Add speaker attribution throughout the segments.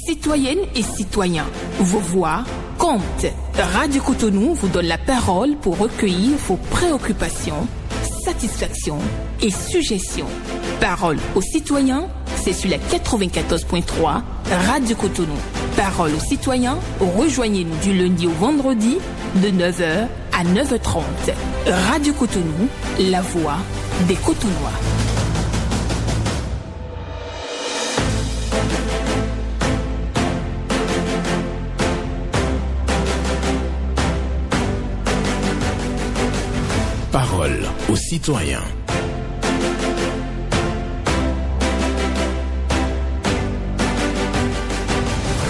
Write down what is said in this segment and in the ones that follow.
Speaker 1: Citoyennes et citoyens, vos voix comptent. Radio Cotonou vous donne la parole pour recueillir vos préoccupations, satisfactions et suggestions. Parole aux citoyens, c'est sur la 94.3 Radio Cotonou. Parole aux citoyens, rejoignez-nous du lundi au vendredi de 9h à 9h30. Radio Cotonou, la voix des Cotonois.
Speaker 2: Parole aux citoyens.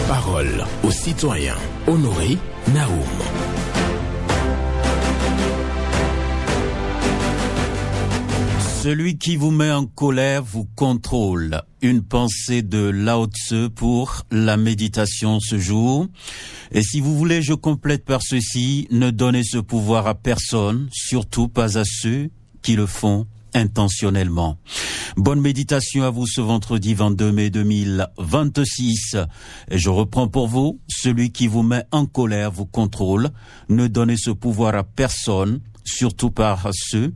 Speaker 2: Parole aux citoyens. Honoré Naoum.
Speaker 3: Celui qui vous met en colère vous contrôle. Une pensée de Lao Tse pour la méditation ce jour. Et si vous voulez, je complète par ceci: ne donnez ce pouvoir à personne, surtout pas à ceux qui le font intentionnellement. Bonne méditation à vous ce vendredi 22 mai 2026. Et je reprends pour vous: celui qui vous met en colère vous contrôle. Ne donnez ce pouvoir à personne, surtout pas à ceux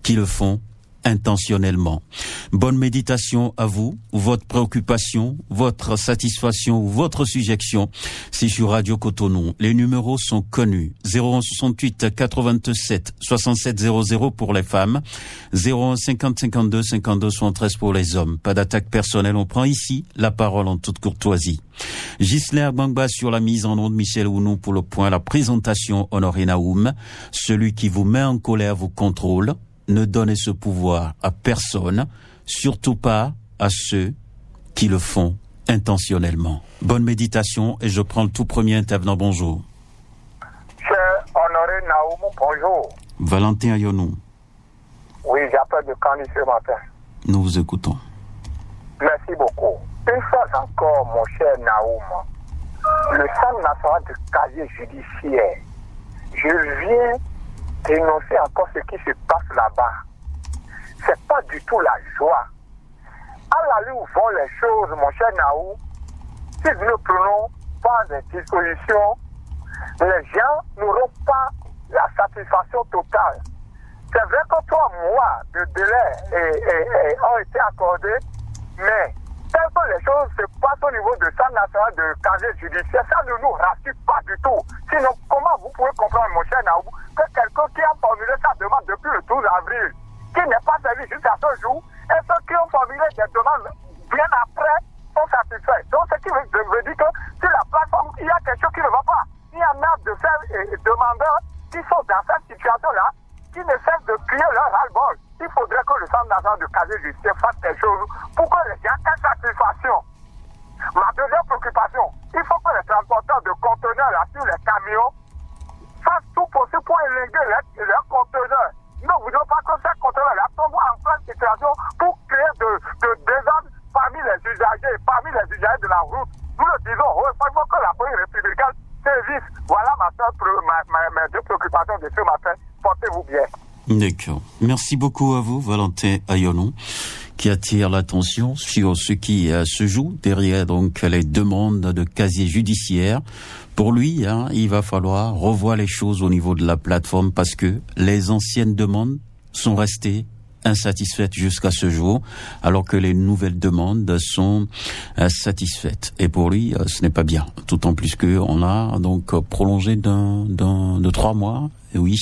Speaker 3: qui le font intentionnellement. Bonne méditation à vous. Votre préoccupation, votre satisfaction ou votre suggestion, c'est sur Radio Cotonou. Les numéros sont connus: 01 68 87 67 00 pour les femmes, 01 50 52 52 73 pour les hommes. Pas d'attaque personnelle, on prend ici la parole en toute courtoisie. Ghislain Bangba sur la mise en onde, Michel Ounou pour le point, la présentation, Honoré Naoum. Celui qui vous met en colère vous contrôle. Ne donnez ce pouvoir à personne, surtout pas à ceux qui le font intentionnellement. Bonne méditation et je prends le tout premier intervenant. Bonjour.
Speaker 4: Cher Honoré Naoum, bonjour.
Speaker 3: Valentin Ayonou.
Speaker 4: Oui, j'appelle de Candy ce matin.
Speaker 3: Nous vous écoutons.
Speaker 4: Merci beaucoup. Une fois encore, mon cher Naoum, le Centre national de casier judiciaire, je viens dénoncer encore ce qui se passe là-bas. C'est pas du tout la joie. À l'allure où vont les choses, mon cher Naou, si nous ne prenons pas des dispositions, les gens n'auront pas la satisfaction totale. C'est vrai que 3 mois de délai ont été accordés, mais tel que les choses se passent au niveau du Centre national de casier judiciaire, ça ne nous rassure pas du tout. Sinon, comment vous pouvez comprendre, mon cher Naou, que quelqu'un qui a formulé sa demande depuis le 12 avril, qui n'est pas servi jusqu'à ce jour, et ceux qui ont formulé des demandes bien après sont satisfaits. Donc, ce qui veut dire que sur la plateforme, il y a quelque chose qui ne va pas. Il y en a de ces demandeurs qui sont dans cette situation-là, qui ne cessent de crier leur ras-le-bol. Il faudrait que le Centre national de casier judiciaire fasse quelque chose pour que les gens aient satisfaction. Ma deuxième préoccupation, il faut que les transporteurs de conteneurs là, sur les camions fassent tout possible pour éléguer leurs conteneurs. Ne voulons pas que ces conteneurs-là tombent en pleine situation pour créer de désordre parmi les usagers de la route. Nous le disons, il faut que la police républicaine sévisse. Voilà mes deux préoccupations de ce matin. Portez-vous bien.
Speaker 3: D'accord. Merci beaucoup à vous, Valentin Ayonou, qui attire l'attention sur ce qui se joue derrière donc les demandes de casier judiciaire. Pour lui, il va falloir revoir les choses au niveau de la plateforme parce que les anciennes demandes sont restées insatisfaites jusqu'à ce jour, alors que les nouvelles demandes sont satisfaites. Et pour lui, ce n'est pas bien. D'autant plus qu'on a donc prolongé de 3 mois, oui,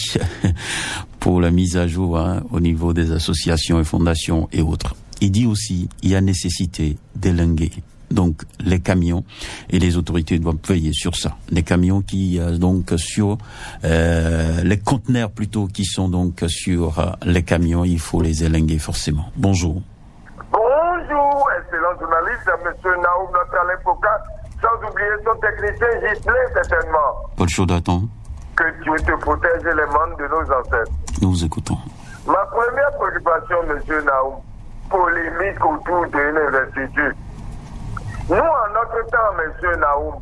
Speaker 3: pour la mise à jour au niveau des associations et fondations et autres. Il dit aussi, il y a nécessité d'élinguer donc les camions et les autorités doivent veiller sur ça. Les camions qui donc sur les conteneurs plutôt qui sont donc sur les camions, il faut les élinguer forcément. Bonjour.
Speaker 4: Bonjour, excellent journaliste, monsieur Naoum, notre Alain Foucault, sans oublier son technicien Gisley certainement.
Speaker 3: Paul Chaudaton.
Speaker 4: Que Dieu te protège les membres de nos ancêtres.
Speaker 3: Nous vous écoutons.
Speaker 4: Ma première préoccupation, monsieur Naoum, polémique autour de l'investiture. Nous, en notre temps, monsieur Naoum,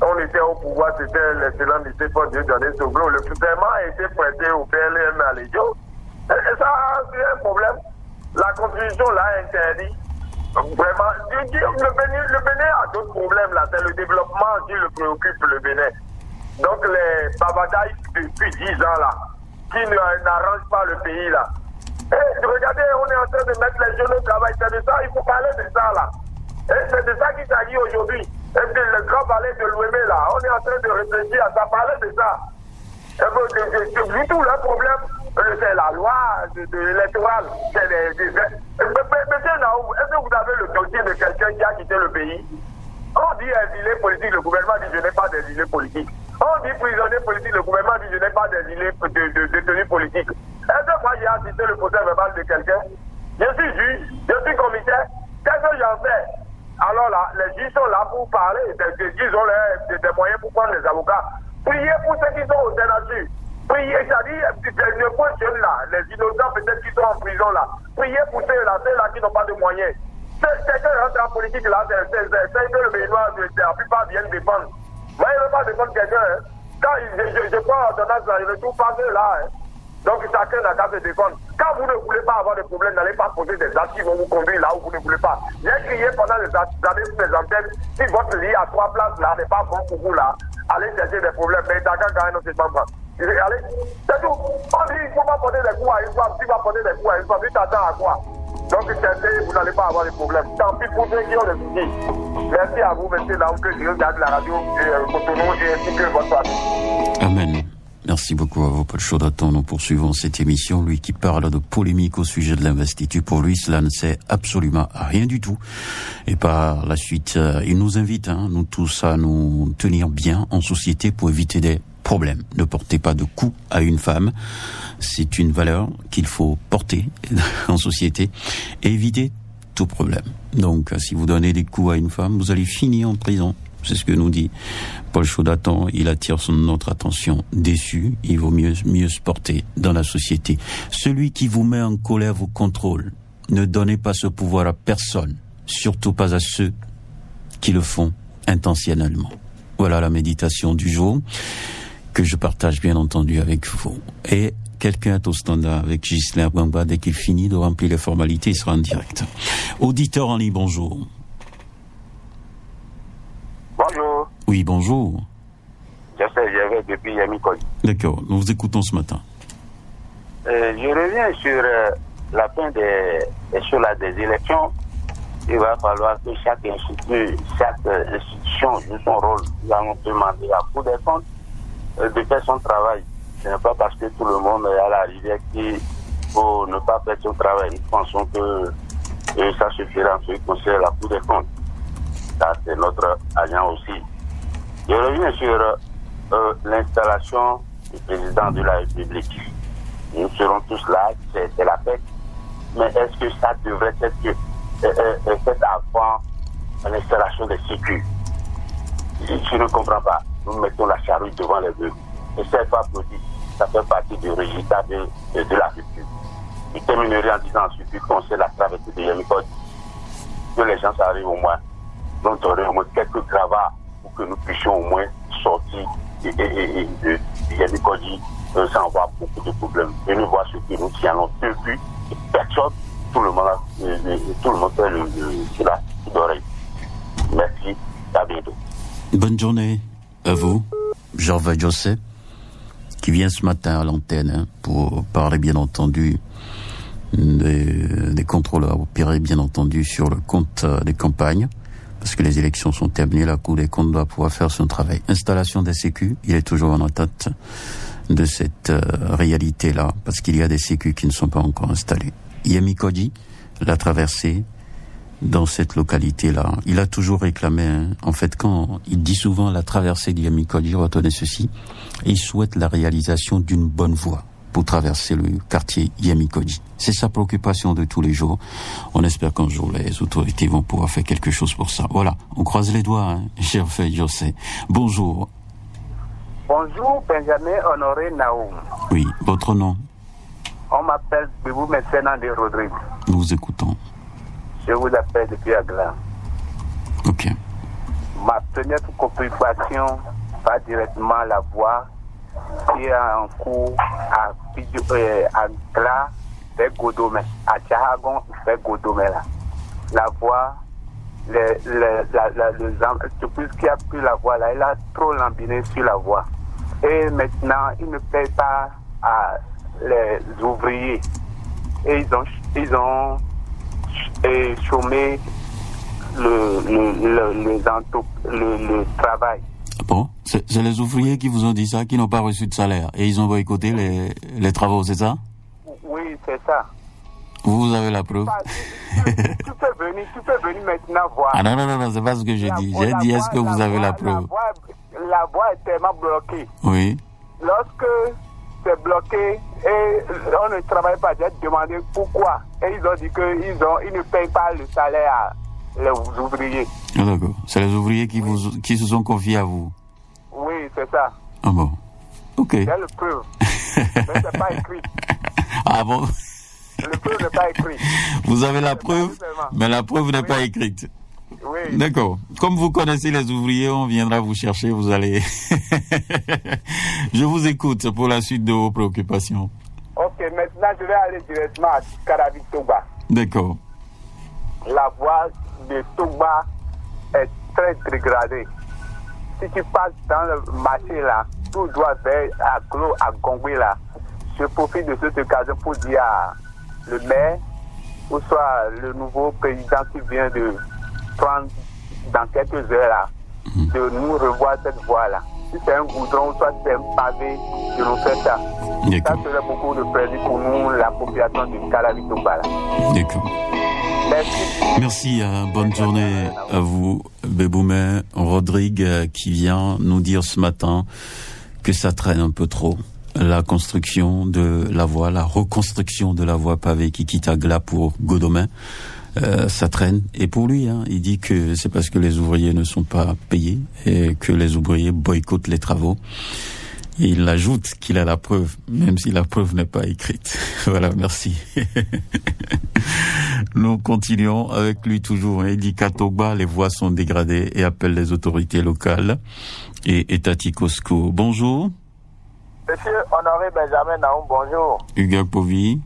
Speaker 4: on était au pouvoir, c'était l'excellent lycée pour Dieu donner ce gros. Le serment a été prêté au PLM à l'Égypte. Et ça, c'est un problème. La Constitution l'a interdit. Vraiment, le Bénin a d'autres problèmes là. C'est le développement qui le préoccupe, le Bénin. Donc les babadaïs depuis 10 ans là, qui n'arrangent pas le pays là. Et regardez, on est en train de mettre les jeunes au travail. C'est de ça, il faut parler de ça là. Et c'est de ça qu'il s'agit aujourd'hui. Et le grand palais de l'Ouémé là, on est en train de réfléchir à ça, parler de ça. Du tout, le problème, c'est la loi de l'électoral. Monsieur Naou, est-ce que vous avez le dossier de quelqu'un qui a quitté le pays? On dit exilé politique, le gouvernement dit je n'ai pas d'exilé politique. On dit prisonnier politique, le gouvernement dit je n'ai pas d'exilé de détenu politique. Est-ce que moi j'ai assisté le procès verbal de quelqu'un? Je suis juge, je suis commissaire. Qu'est-ce que j'en fais? Alors là, les juges sont là pour parler, ils ont des moyens pour prendre les avocats. Priez pour ceux qui sont au Sénat. Priez, c'est-à-dire, ne questionne là, les innocents peut-être qui sont en prison là. Priez pour ceux-là qui n'ont pas de moyens. Quelqu'un rentre en politique là, c'est que le Béninois, la plupart viennent défendre. Moi, il ne veut pas défendre quelqu'un. Hein. Quand je prends l'ordonnance là, il ne trouve pas ceux là. Hein. Donc chacun n'a qu'à se défendre. Quand vous ne voulez pas avoir de problème, n'allez pas poser des actes qui vont vous conduire là où vous ne voulez pas. J'ai crié pendant les années sur les antennes, si votre lit à 3 places là n'est pas bon pour vous là, allez chercher des problèmes. Mais d'accord, quand même, c'est pas bon. Allez, c'est tout. On dit il ne faut pas porter des coups à une femme. Si tu vas porter des coups à une femme, tu t'attends à quoi? Donc cherchez, vous n'allez pas avoir de problème. Tant pis pour ceux qui ont des soucis. Merci à vous, monsieur Naou, que je regarde la radio Cotonou ainsi que votre famille.
Speaker 3: Amen. Merci beaucoup à vous, Paul Chaudatan. Nous poursuivons cette émission. Lui qui parle de polémique au sujet de l'investiture, pour lui, cela ne sert absolument à rien du tout. Et par la suite, il nous invite, nous tous, à nous tenir bien en société pour éviter des problèmes. Ne portez pas de coups à une femme. C'est une valeur qu'il faut porter en société et éviter tout problème. Donc, si vous donnez des coups à une femme, vous allez finir en prison. C'est ce que nous dit Paul Chaudatan. Il attire notre attention déçue. Il vaut mieux se porter dans la société. Celui qui vous met en colère vous contrôle. Ne donnez pas ce pouvoir à personne, surtout pas à ceux qui le font intentionnellement. Voilà la méditation du jour que je partage bien entendu avec vous. Et quelqu'un est au standard avec Ghislain Bamba. Dès qu'il finit de remplir les formalités, il sera en direct. Auditeur en ligne, bonjour.
Speaker 5: Bonjour.
Speaker 3: Oui, bonjour.
Speaker 5: Je vais depuis Yamikoli.
Speaker 3: D'accord, nous vous écoutons ce matin.
Speaker 5: Je reviens sur la fin des élections. Il va falloir que chaque institution joue son rôle. Nous allons demander à la Cour des comptes de faire son travail. Ce n'est pas parce que tout le monde est à l'arrivée qu'il faut ne pas faire son travail. Nous pensons que ça suffira en ce qui concerne la Cour des comptes. Ça, c'est notre agent aussi. Je reviens sur l'installation du président de la République. Nous serons tous là, c'est la fête. Mais est-ce que ça devrait être fait avant l'installation des sécu? Je ne comprends pas. Nous mettons la charrue devant les bœufs. Et c'est pas possible. Ça fait partie du résultat de la culture. Je terminerai en disant ensuite qu'on sait la traversée de Yamikodi. Que les gens arrivent au moins. Donc, on aurait au moins quelques gravats pour que nous puissions au moins sortir de Yamikodi sans avoir beaucoup de problèmes. Et nous voir ce que nous tiennons depuis. Personne, tout le monde fait cela d'oreille. Merci, à bientôt.
Speaker 3: Bonne journée à vous, Gervais José, qui vient ce matin à l'antenne pour parler bien entendu des contrôleurs opérés bien entendu sur le compte des campagnes. Parce que les élections sont terminées, la Cour des comptes doit pouvoir faire son travail. Installation des sécu, il est toujours en attente de cette réalité-là, parce qu'il y a des sécu qui ne sont pas encore installés. Yamikodi, la traversée dans cette localité-là, il a toujours réclamé, en fait, quand il dit souvent la traversée de Yamikodi, retenez ceci, il souhaite la réalisation d'une bonne voie pour traverser le quartier Yamikodi. C'est sa préoccupation de tous les jours. On espère qu'un jour les autorités vont pouvoir faire quelque chose pour ça. Voilà, on croise les doigts, cher fait, je sais. Bonjour.
Speaker 6: Bonjour, Benjamin Honoré Naoum.
Speaker 3: Oui, votre nom?
Speaker 6: On m'appelle Bibou Messénan de Rodrigue.
Speaker 3: Nous vous écoutons.
Speaker 6: Je vous appelle depuis Agla.
Speaker 3: Ok.
Speaker 6: Ma première préoccupation va directement la voie qui est en cours à Gla, vers Godomé, à Tchahagon, vers Godomé là. La voie depuis qu'il a pris la voie là, il a trop lambiné sur la voie. Et maintenant, il ne paye pas à les ouvriers. Et ils ont chômé le travail.
Speaker 3: Bon, c'est les ouvriers qui vous ont dit ça, qui n'ont pas reçu de salaire. Et ils ont boycotté les travaux, c'est ça?
Speaker 6: Oui, c'est ça.
Speaker 3: Vous avez la preuve?
Speaker 6: Tu peux venir maintenant voir.
Speaker 3: Ah non, c'est pas ce que j'ai dit. J'ai dit, est-ce que vous avez la preuve?
Speaker 6: La voie est tellement bloquée.
Speaker 3: Oui.
Speaker 6: Lorsque c'est bloqué et on ne travaille pas, j'ai demandé pourquoi. Et ils ont dit qu'ils ne payent pas le salaire les ouvriers.
Speaker 3: Ah d'accord. C'est les ouvriers qui se sont confiés à vous?
Speaker 6: Oui, c'est ça.
Speaker 3: Ah bon. Ok.
Speaker 6: J'ai le preuve. Mais c'est pas écrit.
Speaker 3: Ah bon?
Speaker 6: Le preuve n'est pas écrit.
Speaker 3: Vous avez la preuve, mais la preuve n'est pas écrite.
Speaker 6: Oui.
Speaker 3: D'accord. Comme vous connaissez les ouvriers, on viendra vous chercher, vous allez... Je vous écoute pour la suite de vos préoccupations.
Speaker 6: Ok, maintenant je vais aller directement à Karavik-Togba.
Speaker 3: D'accord.
Speaker 6: La voie de Togba est très dégradée. Si tu passes dans le marché là, tout doit vers à Glo, à Gongwe là. Je profite de cette occasion pour dire à le maire, ou soit le nouveau président qui vient de prendre dans quelques heures là, de nous revoir cette voie là. Si c'est un goudron, soit c'est un pavé, de nous faire ça.
Speaker 3: D'accord.
Speaker 6: Ça serait beaucoup de plaisir pour nous, la population du Karavik-Togba.
Speaker 3: D'accord.
Speaker 6: Merci.
Speaker 3: Merci, bonne journée à vous, Béboumet Rodrigue, qui vient nous dire ce matin que ça traîne un peu trop. La construction de la voie, la reconstruction de la voie pavée qui quitte Agla pour Godomain, ça traîne. Et pour lui, il dit que c'est parce que les ouvriers ne sont pas payés et que les ouvriers boycottent les travaux. Et il ajoute qu'il a la preuve, même si la preuve n'est pas écrite. Voilà, merci. Nous continuons avec lui toujours. Il dit qu'à Togba, les voies sont dégradées et appelle les autorités locales et étatiques au secours. Bonjour.
Speaker 4: Monsieur Honoré Benjamin Naoum, bonjour.
Speaker 3: Hugues Povy.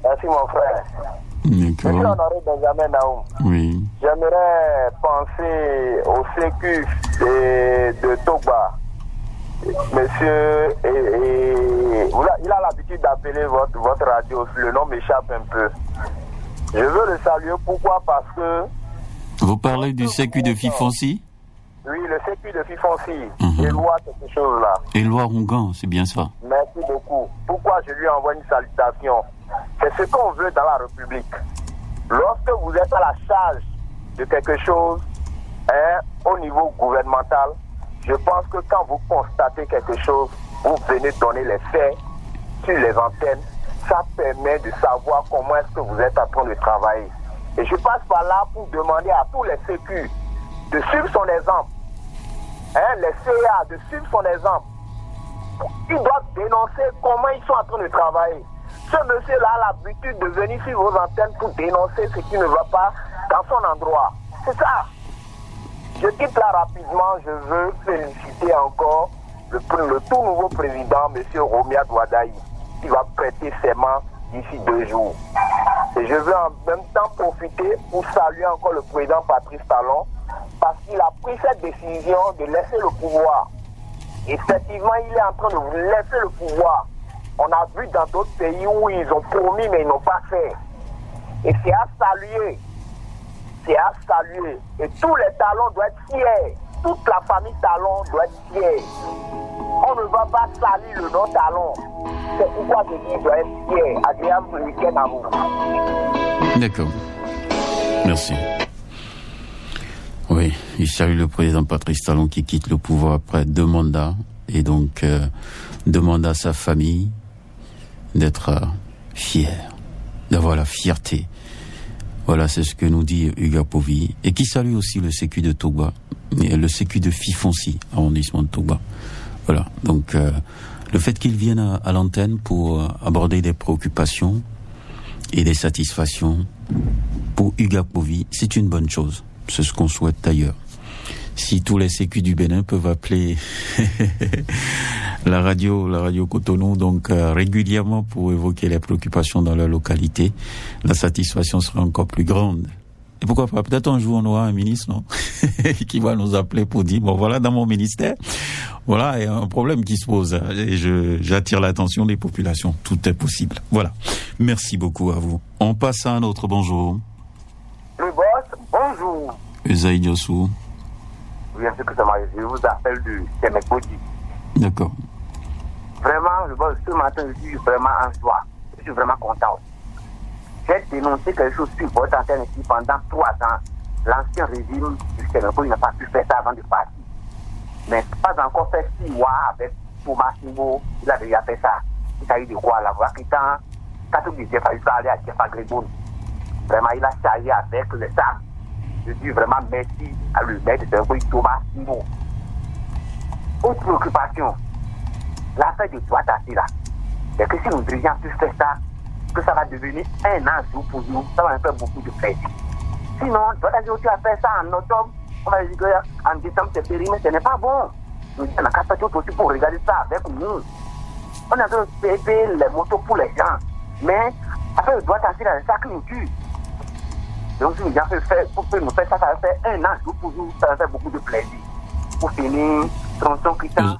Speaker 4: Merci mon frère.
Speaker 3: D'accord.
Speaker 4: Monsieur Honoré Benjamin Naoum.
Speaker 3: Oui.
Speaker 4: J'aimerais penser au sécu de Togba. Monsieur, il a l'habitude d'appeler votre radio, le nom m'échappe un peu. Je veux le saluer, pourquoi? Parce que...
Speaker 3: Vous parlez du sécu de Fifonci?
Speaker 4: Oui, le sécu de Fifonci, Éloi quelque chose là.
Speaker 3: Éloi Rongan, c'est bien ça.
Speaker 4: Merci beaucoup. Pourquoi je lui envoie une salutation? C'est ce qu'on veut dans la République. Lorsque vous êtes à la charge de quelque chose, au niveau gouvernemental, je pense que quand vous constatez quelque chose, vous venez donner les faits sur les antennes. Ça permet de savoir comment est-ce que vous êtes en train de travailler. Et je passe par là pour demander à tous les sécu de suivre son exemple. Les CA de suivre son exemple. Ils doivent dénoncer comment ils sont en train de travailler. Ce monsieur-là a l'habitude de venir sur vos antennes pour dénoncer ce qui ne va pas dans son endroit. C'est ça. Je quitte là rapidement. Je veux féliciter encore le tout nouveau président, M. Romia Douadaï, qui va prêter serment d'ici 2 jours. Et je veux en même temps profiter pour saluer encore le président Patrice Talon, parce qu'il a pris cette décision de laisser le pouvoir. Effectivement, il est en train de vous laisser le pouvoir. On a vu dans d'autres pays où ils ont promis mais ils n'ont pas fait. Et c'est à saluer. C'est à saluer. Et tous les Talons doivent être fiers. Toute la famille Talon doit être fière. On ne va pas salir le nom Talon. C'est pourquoi je dis doit être fier. Agréable week-end à vous.
Speaker 3: D'accord. Merci. Oui, il salue le président Patrice Talon qui quitte le pouvoir après 2 mandats et donc demande à sa famille d'être fier, d'avoir la fierté. Voilà, c'est ce que nous dit Hugues Povy et qui salue aussi le sécu de Togba et le sécu de Fifonci, arrondissement de Togba. Voilà, donc le fait qu'il vienne à l'antenne pour aborder des préoccupations et des satisfactions pour Hugues Povy, c'est une bonne chose. C'est ce qu'on souhaite d'ailleurs. Si tous les sécu du Bénin peuvent appeler la radio Cotonou, donc régulièrement pour évoquer les préoccupations dans leur localité, la satisfaction sera encore plus grande. Et pourquoi pas? Peut-être un jour on aura un ministre, non? qui va nous appeler pour dire, bon voilà, dans mon ministère, voilà, il y a un problème qui se pose. Et j'attire l'attention des populations. Tout est possible. Voilà. Merci beaucoup à vous. On passe à un autre bonjour.
Speaker 4: Le boss, bonjour.
Speaker 3: Esaïe Diossou.
Speaker 4: Bien sûr que ça m'a je vous appelle du Sémekodi.
Speaker 3: D'accord.
Speaker 4: Vraiment, le boss, ce matin, je suis vraiment en joie. Je suis vraiment content. J'ai dénoncé quelque chose sur votre antenne ici pendant 3 ans. L'ancien régime du Sémekodi n'a pas pu faire ça avant de partir. Mais pas encore fait 6 mois avec Thomas Simbo, il a déjà fait ça. Il s'agit de quoi? La voix quittant, quand il disait qu'il fallait aller à Jeff Greboun. Vraiment, il a chargé avec le sac. Je dis vraiment merci à le maître de Thomas Simbo. Autre préoccupation, l'affaire de Douattati là. C'est que si nos dirigeants puissent faire ça, que ça va devenir un an jour pour nous, ça va nous faire beaucoup de plaisir. Sinon, Douattati aussi a fait ça en octobre, on va dire qu'en décembre c'est périmé, ce n'est pas bon. Nous on a qu'à faire tout aussi pour regarder ça avec nous. On a besoin de payer les motos pour les gens, mais après le Douattati là, ça nous tue. Donc, si nous avons fait, pour nous faire ça, ça va faire un an jour pour nous, ça va faire beaucoup de plaisir. Pour finir, tronçon Christian.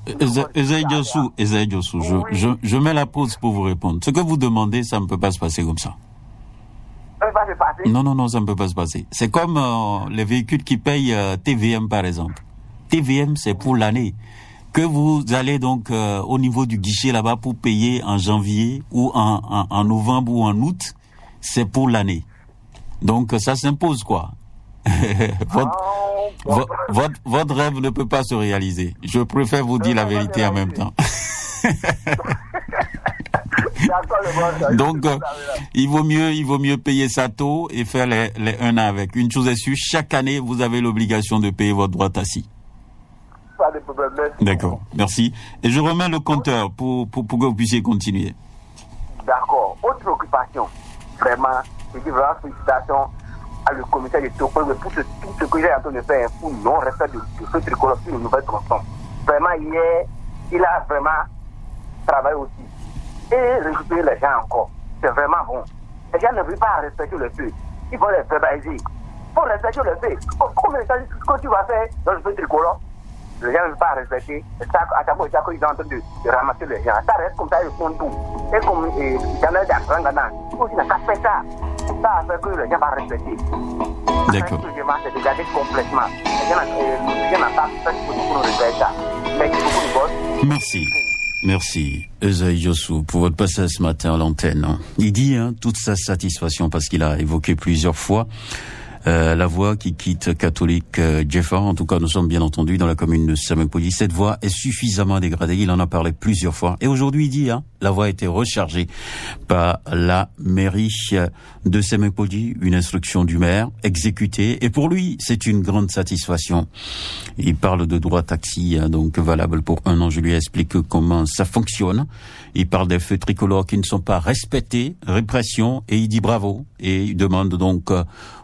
Speaker 3: Esaïe Diossou, je mets la pause pour vous répondre. Ce que vous demandez, ça ne peut pas se passer comme ça.
Speaker 4: Ça ne peut pas se passer?
Speaker 3: Non, ça ne peut pas se passer. C'est comme les véhicules qui payent TVM, par exemple. TVM, c'est pour l'année. Que vous allez donc au niveau du guichet là-bas pour payer en janvier ou en novembre ou en août, c'est pour l'année. Donc ça s'impose, quoi. Votre rêve ne peut pas se réaliser. Je préfère vous dire la vérité en même temps. Donc il vaut mieux payer sa taux et faire les 1 an avec. Une chose est sûre, chaque année vous avez l'obligation de payer votre droit assis.
Speaker 4: Pas de problème.
Speaker 3: D'accord, merci. Et je remets le compteur pour que vous puissiez continuer.
Speaker 4: D'accord. Autre occupation, vraiment. Je dis vraiment félicitations à le commissaire de Toko pour tout ce que j'ai en train de faire pour non-respect de ce tricolore sur le nouvel tronçon. Vraiment, hier, il a vraiment travaillé aussi. Et récupérer les gens encore. C'est vraiment bon. Les gens ne veulent pas respecter le feu. Ils vont les verbaliser. Il faut respecter le feu. Comment tu vas faire dans le feu tricolore? Les gens ne veulent pas respecter. À chaque fois, ils sont en train de ramasser les gens. Ça reste comme ça, ils font tout. Et comme il y en a des grands gagnants, il faut qu'ils n'aient qu'à faire ça. Ça a fait que les gens vont respecter.
Speaker 3: D'accord.
Speaker 4: C'est dégagé complètement. Les gens n'ont pas fait pour nous respecter ça. Merci beaucoup, boss.
Speaker 3: Merci, Esaïe Diossou, pour votre passage ce matin à l'antenne. Il dit toute sa satisfaction parce qu'il a évoqué plusieurs fois la voie qui quitte catholique Jeffa. En tout cas, nous sommes bien entendu dans la commune de Semekpodi. Cette voie est suffisamment dégradée. Il en a parlé plusieurs fois. Et aujourd'hui, il dit, la voie a été rechargée par la mairie de Semekpodi. Une instruction du maire exécutée. Et pour lui, c'est une grande satisfaction. Il parle de droit taxi, donc valable pour 1 an. Je lui explique comment ça fonctionne. Il parle des feux tricolores qui ne sont pas respectés, répression, et il dit bravo. Et il demande donc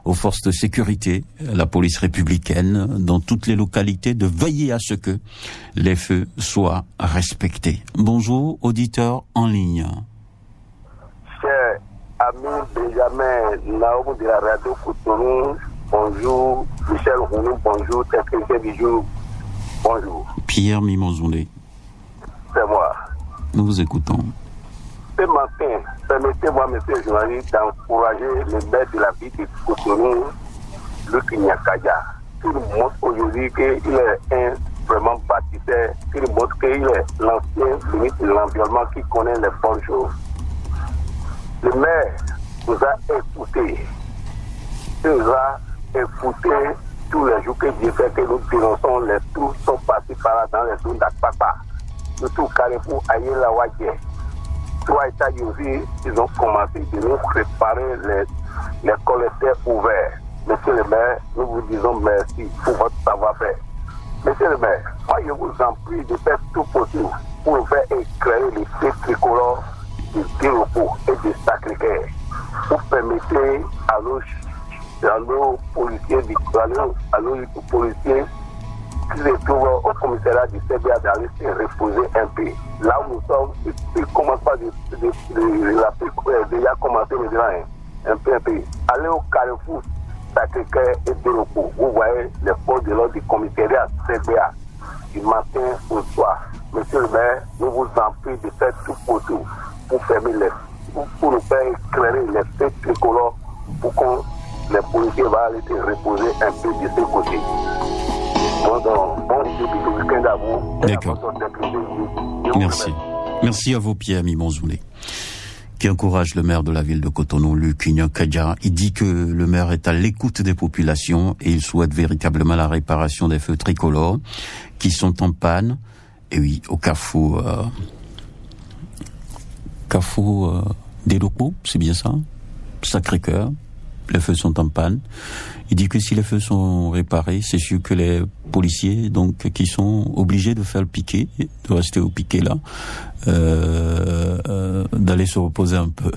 Speaker 3: aux forces de sécurité, la police républicaine, dans toutes les localités, de veiller à ce que les feux soient respectés. Bonjour, auditeur en ligne.
Speaker 5: Cher ami Benjamin Naoum de la radio Cotonou, bonjour. Michel Rounou, bonjour. Technicien Bijou, bonjour.
Speaker 3: Pierre Mimozouné.
Speaker 5: C'est moi.
Speaker 3: Nous vous écoutons.
Speaker 5: Ce matin, permettez-moi, monsieur le journaliste, d'encourager le maire de la ville de Cotonou, Luc Nyakaya. Qui nous montre aujourd'hui qu'il est un vraiment bâtisseur, qui nous montre qu'il est l'ancien ministre de l'Environnement qui connaît les bonnes choses. Le maire nous a écoutés. Il nous a écoutés tous les jours que Dieu fait que nous dénonçons les trous sont passés par là dans les zones d'Akpapa. Nous tout Carrefour, Ayela Wadje. Trois États aussi, ils ont commencé de nous préparer les collecteurs ouverts. Monsieur le maire, nous vous disons merci pour votre savoir-faire. Monsieur le maire, moi je vous en prie de faire tout possible pour nous faire éclairer les feux tricolores de Guéropo et de Sacré-Cœur. Vous permettez à nos policiers, à nos policiers qui se trouvent au commissariat du CBA d'aller se reposer un peu. Là où nous sommes, ils commencent pas déjà commencé le un peu. Aller au Carrefour, Sacré-Cœur et de repos. Vous voyez les forces de l'ordre du commissariat CBA du matin au soir. Monsieur le maire, nous vous en prions de faire tout possible pour fermer pour nous faire éclairer les faits tricolores pour que les policiers vont aller se reposer un peu de ce côté. Bon début de week-end à vous.
Speaker 3: D'accord. Merci. Merci à vous, Pierre Mimonzoulé, qui encourage le maire de la ville de Cotonou, Luc Inyakadja. Il dit que le maire est à l'écoute des populations et il souhaite véritablement la réparation des feux tricolores qui sont en panne. Et oui, au carrefour des locaux, c'est bien ça, Sacré-Cœur, les feux sont en panne. Il dit que si les feux sont réparés, c'est sûr que les policiers, donc, qui sont obligés de faire le piquet, de rester au piquet là, d'aller se reposer un peu.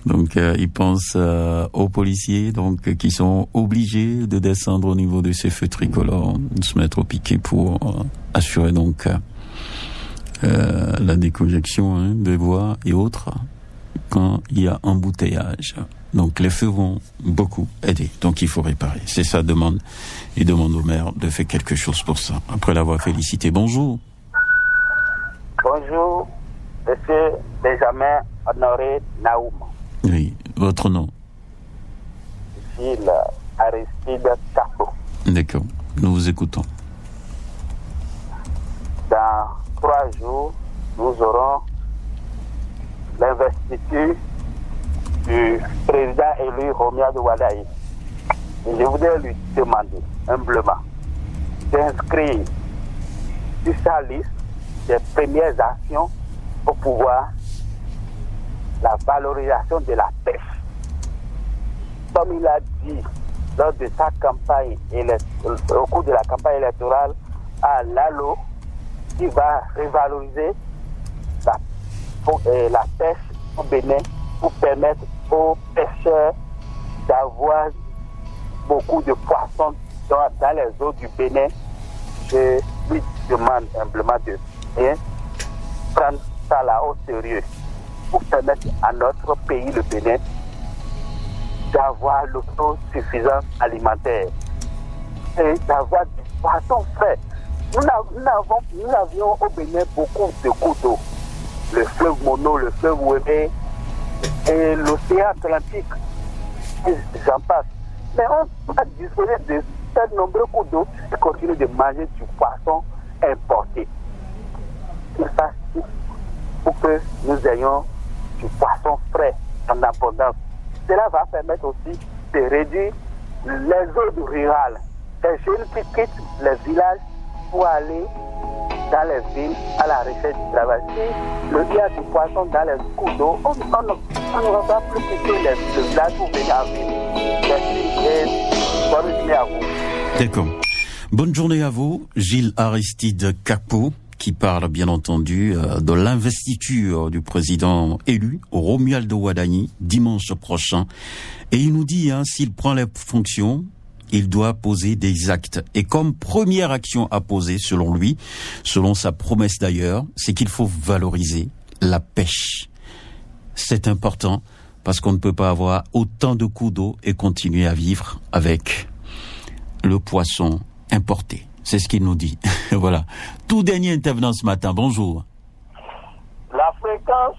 Speaker 3: Donc, il pense aux policiers, donc, qui sont obligés de descendre au niveau de ces feux tricolores, de se mettre au piquet pour assurer donc la décongestion des voies et autres quand il y a embouteillage. Donc, les feux vont beaucoup aider. Donc, il faut réparer. C'est sa demande. Il demande au maire de faire quelque chose pour ça. Après l'avoir félicité. Bonjour.
Speaker 5: Bonjour, monsieur Benjamin Honoré Naoum.
Speaker 3: Oui, votre nom?
Speaker 5: Gilles Aristide Capot.
Speaker 3: D'accord, nous vous écoutons.
Speaker 5: Dans 3 jours, nous aurons l'investiture du président élu Romuald Wadaye. Et je voudrais lui demander humblement d'inscrire sur sa liste des premières actions pour pouvoir la valorisation de la pêche. Comme il a dit lors de sa campagne, au cours de la campagne électorale à Lalo, qui va revaloriser la pêche au Bénin pour permettre aux pêcheurs d'avoir beaucoup de poissons dans les eaux du Bénin. Je lui demande humblement de bien prendre ça là au sérieux pour permettre à notre pays, le Bénin, d'avoir l'autosuffisance alimentaire et d'avoir du poisson frais. Nous avions au Bénin beaucoup de cours d'eau. Le fleuve Mono, le fleuve Ouémé et l'océan Atlantique, j'en passe. Mais on va disposer de très nombreux cours d'eau et continuer de manger du poisson importé. Il faut pour que nous ayons du poisson frais en abondance. Cela va permettre aussi de réduire les zones rurales. Les jeunes qui quittent les villages pour aller dans les villes à la recherche du travail. Si le y a du poisson dans les cours d'eau, on ne va pas plus quitter le village pour venir en ville. Merci et bonne journée à vous.
Speaker 3: D'accord. Bonne journée à vous, Gilles Aristide Capot, qui parle bien entendu de l'investiture du président élu, Romuald Wadaye, dimanche prochain. Et il nous dit, s'il prend les fonctions, il doit poser des actes. Et comme première action à poser, selon lui, selon sa promesse d'ailleurs, c'est qu'il faut valoriser la pêche. C'est important parce qu'on ne peut pas avoir autant de coups d'eau et continuer à vivre avec le poisson importé. C'est ce qu'il nous dit. Voilà. Tout dernier intervenant ce matin. Bonjour.
Speaker 5: La fréquence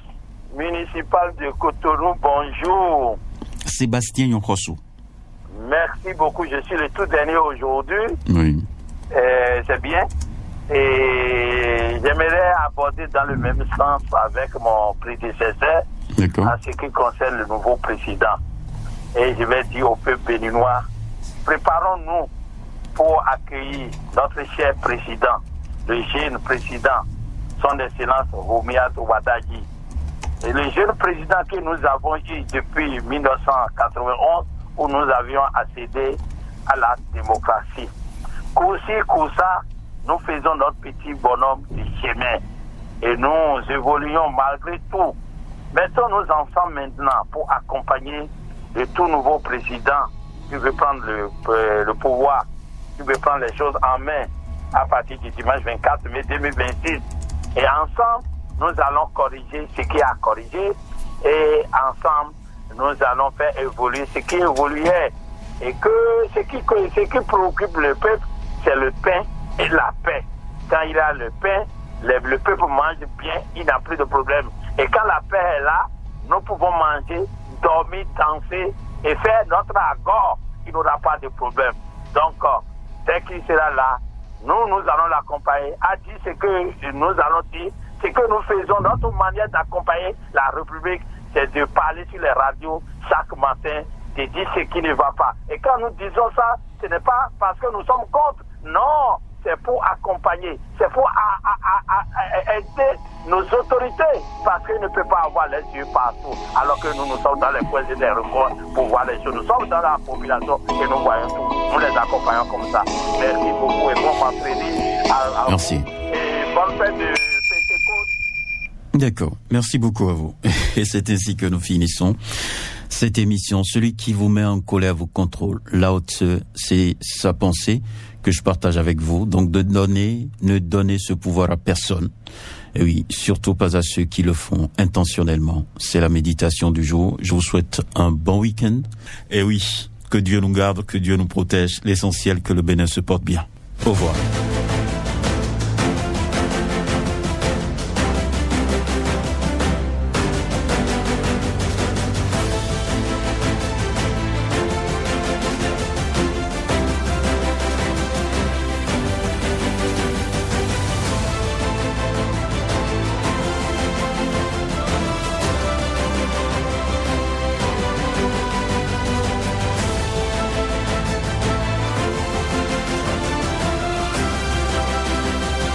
Speaker 5: municipale de Cotonou, bonjour.
Speaker 3: Sébastien Yonkoso.
Speaker 5: Merci beaucoup. Je suis le tout dernier aujourd'hui.
Speaker 3: Oui.
Speaker 5: C'est bien. Et j'aimerais aborder dans le même sens avec mon prédécesseur en ce qui concerne le nouveau président. Et je vais dire au peuple béninois, préparons-nous pour accueillir notre cher président, le jeune président, son excellence Romuald Wadaye. Et le jeune président que nous avons eu depuis 1991, où nous avions accédé à la démocratie. Coup-ci, coup-ça, nous faisons notre petit bonhomme du chemin. Et nous évoluons malgré tout. Mettons-nous ensemble maintenant pour accompagner le tout nouveau président qui veut prendre le pouvoir, qui veut prendre les choses en main à partir du dimanche 24 mai 2026. Et ensemble, nous allons corriger ce qui a corrigé et ensemble, nous allons faire évoluer ce qui évoluait. Et que ce qui préoccupe le peuple, c'est le pain et la paix. Quand il a le pain, le peuple mange bien, il n'a plus de problème. Et quand la paix est là, nous pouvons manger, dormir, danser et faire notre agor. Il n'aura pas de problème. Donc, dès qu'il sera là, nous allons l'accompagner. A dit ce que nous allons dire, ce que nous faisons, notre manière d'accompagner la République, c'est de parler sur les radios chaque matin, de dire ce qui ne va pas. Et quand nous disons ça, ce n'est pas parce que nous sommes contre. Non, c'est pour accompagner, c'est pour aider nos autorités, parce qu'ils ne peuvent pas avoir les yeux partout, alors que nous sommes dans les points et les recoins pour voir les choses. Nous sommes dans la population et nous voyons tout. Nous les accompagnons comme ça. Merci beaucoup et bon vendredi.
Speaker 3: Merci.
Speaker 5: Et bonne fête de Pentecôte.
Speaker 3: D'accord, merci beaucoup à vous. Et c'est ainsi que nous finissons cette émission. Celui qui vous met en colère vous contrôle. Lao Tse, c'est sa pensée que je partage avec vous. Donc ne donnez ce pouvoir à personne. Et oui, surtout pas à ceux qui le font intentionnellement. C'est la méditation du jour. Je vous souhaite un bon week-end. Et oui, que Dieu nous garde, que Dieu nous protège. L'essentiel, que le Bénin se porte bien. Au revoir.